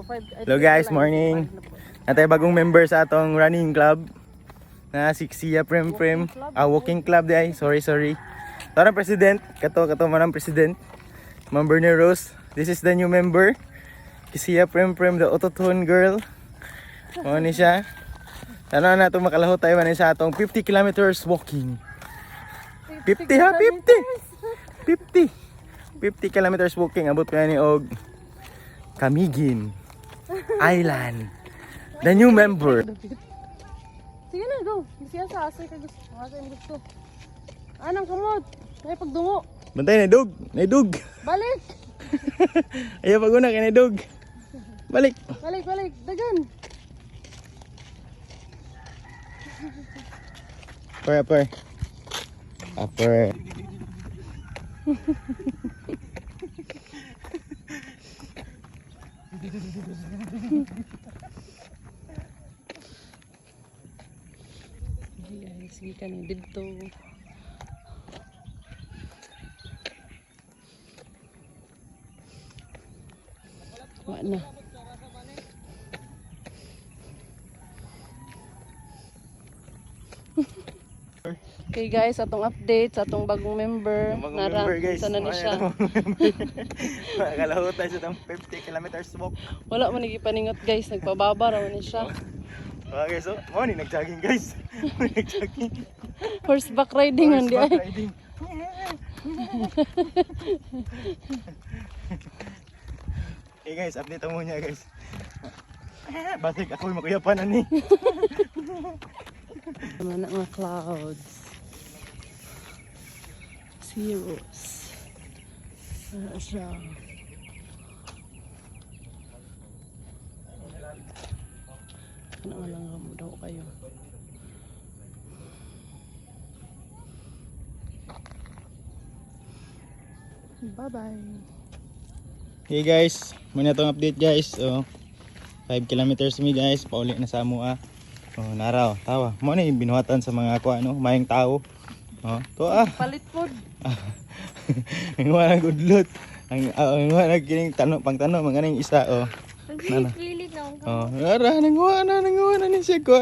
Hello guys, morning. Natay bagong member sa atong running club na si Sia Prem. Walking club day. Sorry. Tarang president, kato manang president. Member ni Rose. This is the new member. Sia Prem, the autotune girl. Mo ni siya. Ano na to makalahot tayo man sa atong 50 kilometers walking. 50 kilometers walking abot pa ni og Camiguin Island. The new member. Sige na, go. Siya sa asay ka gusto. Asay mo gusto. Anang kamot. Ay pagdungo. Bantay na dug. Balik. Ayaw paguna kay na dug. Balik. Dagan. Upper. Sige ka ni dito. Wala na. Okay guys, atong update sa atong bagong member. Sana ni siya. Makalahot tayo sa itong 50 kilometers walk. Wala man nagipaningot guys, nagpababa raw ni siya. Okay, so morning nag-jogging guys. Horseback riding hindi ay. Hey guys, update mo niya guys. Batik ako makuyapan ani. Mana nga clouds. Zeros. Siya. Ano lang mo daw kayo. Bye-bye. Hey guys, muna itong update guys. 5 kilometers mi guys, pauli na sa mua. Naraw, tawa. Mo ni binuhatan sa mga mayang tao. Palit pod. Ang wala gudlot. Ang wala kining pangtanong mga ning isa Lilit na ako. nang wala ni siya ko